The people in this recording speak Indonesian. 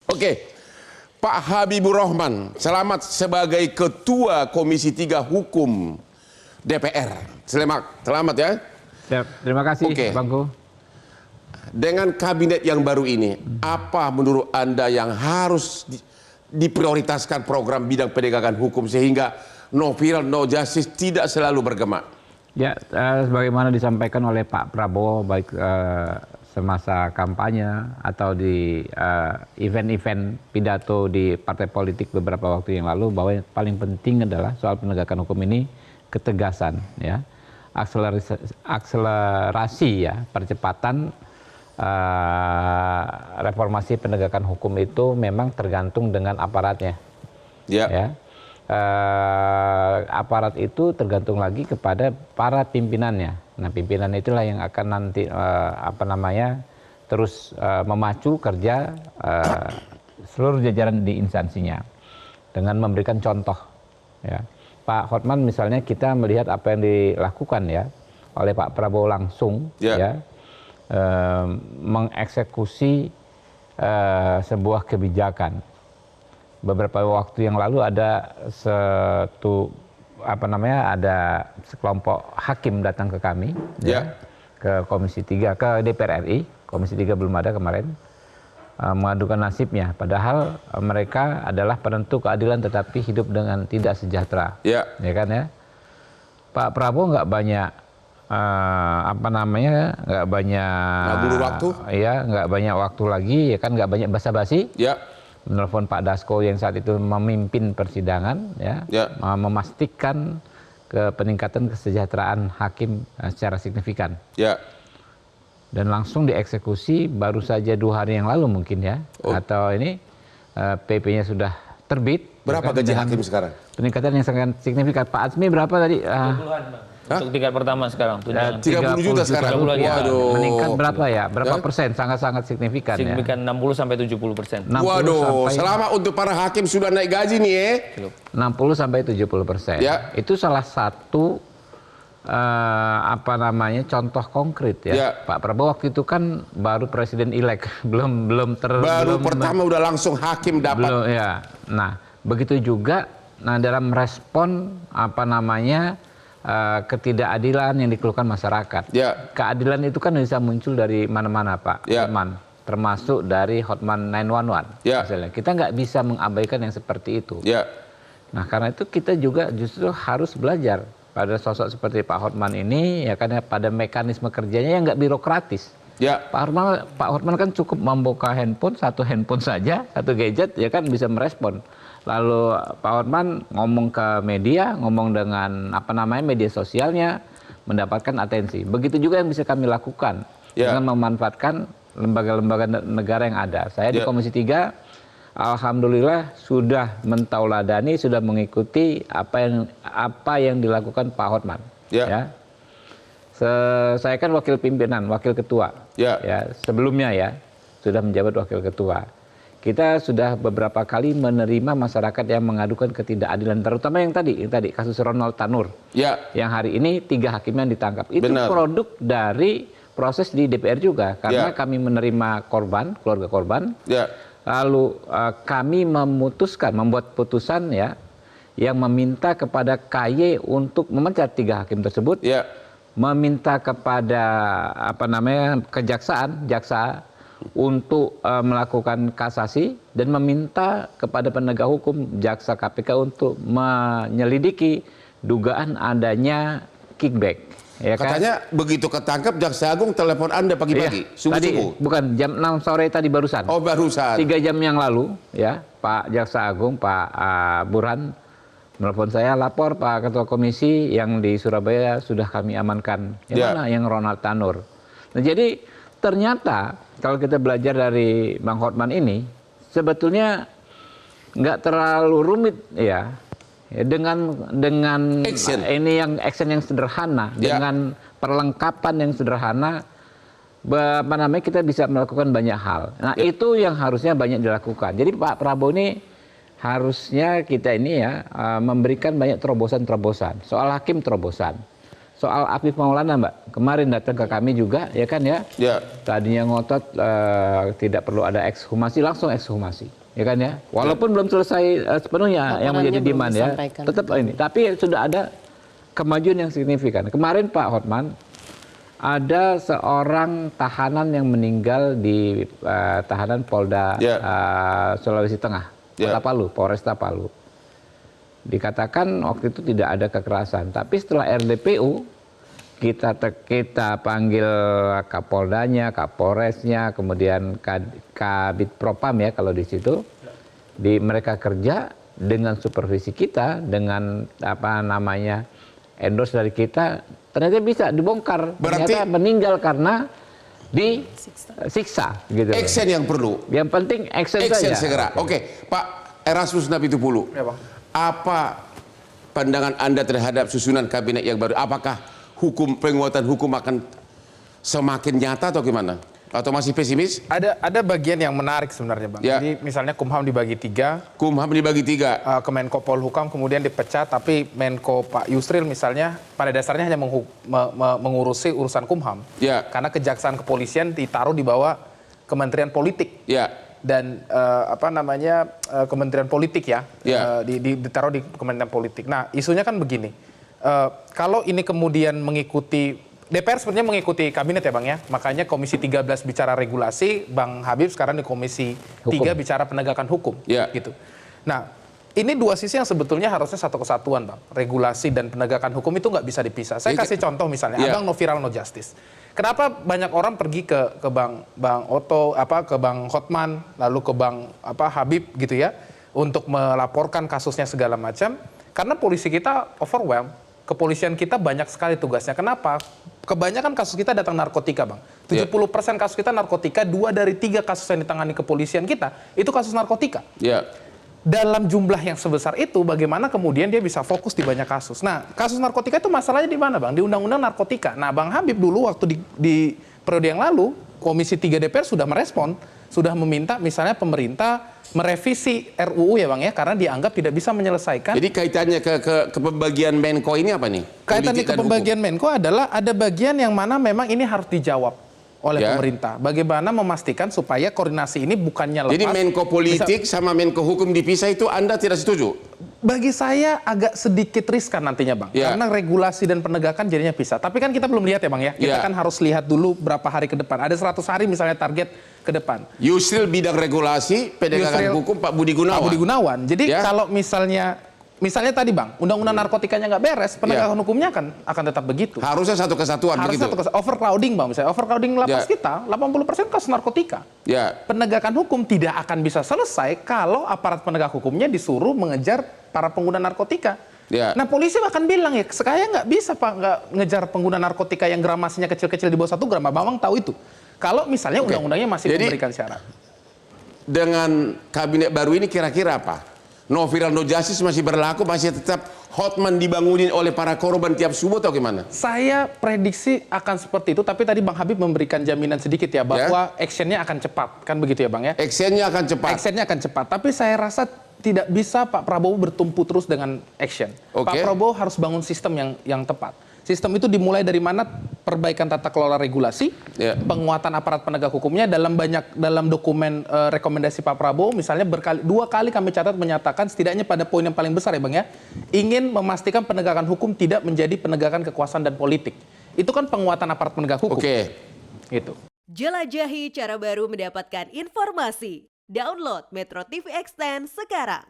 Oke, Pak Habibur Rahman, selamat sebagai Ketua Komisi 3 Hukum DPR. Selamat ya. Terima kasih, Oke. Bangku. Dengan kabinet yang baru ini, apa menurut Anda yang harus diprioritaskan program bidang penegakan hukum sehingga no viral, no justice tidak selalu bergema? Ya, sebagaimana disampaikan oleh Pak Prabowo, baik semasa kampanye atau di event-event pidato di partai politik beberapa waktu yang lalu, bahwa yang paling penting adalah soal penegakan hukum ini ketegasan, ya, akselerasi, ya, percepatan reformasi penegakan hukum itu memang tergantung dengan aparatnya, ya. Aparat itu tergantung lagi kepada para pimpinannya. Nah, pimpinan itulah yang akan nanti terus memacu kerja seluruh jajaran di instansinya dengan memberikan contoh. Ya, Pak Hotman misalnya, kita melihat apa yang dilakukan ya oleh Pak Prabowo langsung, ya, mengeksekusi sebuah kebijakan. Beberapa waktu yang lalu ada ada sekelompok hakim datang ke kami, ke Komisi 3, ke DPR RI, Komisi 3 belum ada kemarin, mengadukan nasibnya. Padahal mereka adalah penentu keadilan tetapi hidup dengan tidak sejahtera, ya kan ya. Pak Prabowo nggak banyak nggak banyak waktu lagi, ya kan, nggak banyak basa-basi. Menelpon Pak Dasko yang saat itu memimpin persidangan, memastikan peningkatan kesejahteraan hakim secara signifikan. Dan langsung dieksekusi baru saja 2 hari yang lalu mungkin, ya. Atau ini PP-nya sudah terbit. Berapa gaji hakim sekarang? Peningkatan yang sangat signifikan. Pak Azmi berapa tadi? 20-an, Bang. Untuk tingkat pertama sekarang 30 juta sekarang. Waduh. Meningkat berapa ya? Berapa persen? Sangat-sangat signifikan, signifikan, ya. 60-70%. Waduh, selamat untuk para hakim sudah naik gaji nih, ya. 60-70%. Itu salah satu contoh konkret, ya. Pak Prabowo waktu itu kan baru presiden elek, belum pertama udah langsung hakim dapat. Nah, begitu juga dalam respon ketidakadilan yang dikeluhkan masyarakat. Keadilan itu kan bisa muncul dari mana-mana, Pak Hotman, termasuk dari Hotman 911. Misalnya, kita nggak bisa mengabaikan yang seperti itu. Nah, karena itu kita juga justru harus belajar pada sosok seperti Pak Hotman ini, ya kan, ya, pada mekanisme kerjanya yang nggak birokratis. Pak Hotman kan cukup membuka satu handphone saja, satu gadget, ya kan, bisa merespon. Lalu Pak Hotman ngomong ke media, ngomong dengan media sosialnya, mendapatkan atensi. Begitu juga yang bisa kami lakukan dengan memanfaatkan lembaga-lembaga negara yang ada. Saya di Komisi 3, alhamdulillah sudah mentauladani, sudah mengikuti apa yang dilakukan Pak Hotman. Saya kan wakil pimpinan, wakil ketua. Sebelumnya, ya, sudah menjabat wakil ketua. Kita sudah beberapa kali menerima masyarakat yang mengadukan ketidakadilan, terutama yang tadi kasus Ronald Tanur, yang hari ini 3 hakim yang ditangkap. Itu produk dari proses di DPR juga, karena kami menerima keluarga korban, lalu kami membuat putusan, ya, yang meminta kepada KY untuk memecat 3 hakim tersebut, meminta kepada jaksa untuk melakukan kasasi, dan meminta kepada penegak hukum, jaksa KPK, untuk menyelidiki dugaan adanya kickback. Ya, katanya kan? Begitu ketangkap, Jaksa Agung telepon Anda pagi-pagi, subuh-subuh. Bukan, jam 6 sore tadi barusan. Oh, barusan. 3 jam yang lalu, ya, Pak Jaksa Agung, Pak Burhan, menelpon saya, lapor Pak Ketua Komisi yang di Surabaya sudah kami amankan. Yang mana? Yang Ronald Tanur. Nah, jadi ternyata kalau kita belajar dari Bang Hotman ini, sebetulnya nggak terlalu rumit, ya, dengan action yang sederhana, dengan perlengkapan yang sederhana, kita bisa melakukan banyak hal. Nah, itu yang harusnya banyak dilakukan. Jadi Pak Prabowo ini harusnya kita ini, ya, memberikan banyak terobosan-terobosan. Soal hakim terobosan, soal Afif Maulana, Mbak. Kemarin datang ke kami juga, ya kan ya. Ya. Tadinya ngotot tidak perlu ada ekshumasi, langsung ekshumasi, ya kan ya. Walaupun belum selesai sepenuhnya yang menjadi demand ya. Tetap ini. Tapi sudah ada kemajuan yang signifikan. Kemarin Pak Hotman, ada seorang tahanan yang meninggal di tahanan Polda Sulawesi Tengah, Kota Palu, Polresta Palu. Dikatakan waktu itu tidak ada kekerasan, tapi setelah RDPU kita panggil Kapoldanya, Kapolresnya, kemudian Kabid Propam ya kalau di situ, mereka kerja dengan supervisi kita, dengan endorse dari kita, ternyata bisa dibongkar. Berarti ternyata meninggal karena disiksa gitu. Action yang perlu. Yang penting action saja. Segera. Oke, Pak Erasmus Napitupulu. Ya, Bang. Apa pandangan Anda terhadap susunan kabinet yang baru? Apakah penguatan hukum akan semakin nyata atau gimana? Atau masih pesimis? Ada bagian yang menarik sebenarnya, Bang. Ya. Jadi misalnya Kumham dibagi 3. Kumham dibagi 3. Kemenko Polhukam kemudian dipecat, tapi Menko Pak Yusril misalnya pada dasarnya hanya mengurusi urusan Kumham. Ya. Karena kejaksaan kepolisian ditaruh di bawah Kementerian Politik. Ya. Dan Kementerian Politik ya, ditaruh di Kementerian Politik. Nah, isunya kan begini, kalau ini kemudian mengikuti, DPR sebenarnya mengikuti kabinet ya Bang ya, makanya Komisi 13 bicara regulasi, Bang Habib sekarang di Komisi 3 bicara penegakan hukum, gitu. Nah, ini dua sisi yang sebetulnya harusnya satu kesatuan Bang, regulasi dan penegakan hukum itu nggak bisa dipisah. Saya kasih contoh misalnya, Abang no viral no justice. Kenapa banyak orang pergi ke Bang Otto, ke Bang Hotman, lalu ke Bang Habib gitu ya, untuk melaporkan kasusnya segala macam? Karena polisi kita overwhelmed, kepolisian kita banyak sekali tugasnya. Kenapa? Kebanyakan kasus kita datang narkotika, Bang. 70% kasus kita narkotika, 2 dari 3 kasus yang ditangani kepolisian kita itu kasus narkotika. Dalam jumlah yang sebesar itu, bagaimana kemudian dia bisa fokus di banyak kasus. Nah, kasus narkotika itu masalahnya di mana, Bang? Di Undang-Undang Narkotika. Nah, Bang Habib dulu waktu di periode yang lalu, Komisi 3 DPR sudah merespon, sudah meminta misalnya pemerintah merevisi RUU ya Bang ya, karena dianggap tidak bisa menyelesaikan. Jadi kaitannya ke pembagian Menko ini apa nih? Kaitannya ke pembagian Menko adalah ada bagian yang mana memang ini harus dijawab oleh pemerintah. Bagaimana memastikan supaya koordinasi ini bukannya lepas. Jadi Menko Politik sama Menko Hukum dipisah itu Anda tidak setuju? Bagi saya agak sedikit riskan nantinya Bang. Karena regulasi dan penegakan jadinya pisah. Tapi kan kita belum lihat ya Bang ya. Kita kan harus lihat dulu berapa hari ke depan. Ada 100 hari misalnya target ke depan. Yusril bidang regulasi, penegakan hukum Pak Budi Gunawan. Pak Budi Gunawan. Jadi kalau misalnya tadi Bang, undang-undang narkotikanya nggak beres, penegakan hukumnya akan tetap begitu. Harusnya satu kesatuan begitu. Overcrowding Bang, misalnya overcrowding lapas kita, 80% kasus narkotika. Penegakan hukum tidak akan bisa selesai kalau aparat penegak hukumnya disuruh mengejar para pengguna narkotika. Nah polisi akan bilang ya, saya nggak bisa Pak nggak ngejar pengguna narkotika yang gramasinya kecil-kecil di bawah 1 gram. Abang tahu itu. Kalau misalnya undang-undangnya masih memberikan syarat. Dengan kabinet baru ini kira-kira apa? No viral no justice masih berlaku, masih tetap Hotman dibangunin oleh para korban tiap subuh atau gimana? Saya prediksi akan seperti itu, tapi tadi Bang Habib memberikan jaminan sedikit ya bahwa actionnya akan cepat, kan begitu ya Bang ya? Actionnya akan cepat. Actionnya akan cepat, tapi saya rasa tidak bisa Pak Prabowo bertumpu terus dengan action. Pak Prabowo harus bangun sistem yang tepat. Sistem itu dimulai dari mana? Perbaikan tata kelola regulasi, penguatan aparat penegak hukumnya. Dalam dokumen rekomendasi Pak Prabowo, misalnya 2 kali kami catat menyatakan setidaknya pada poin yang paling besar ya Bang ya, ingin memastikan penegakan hukum tidak menjadi penegakan kekuasaan dan politik. Itu kan penguatan aparat penegak hukum. Gitu. Jelajahi cara baru mendapatkan informasi. Download Metro TV Extend sekarang.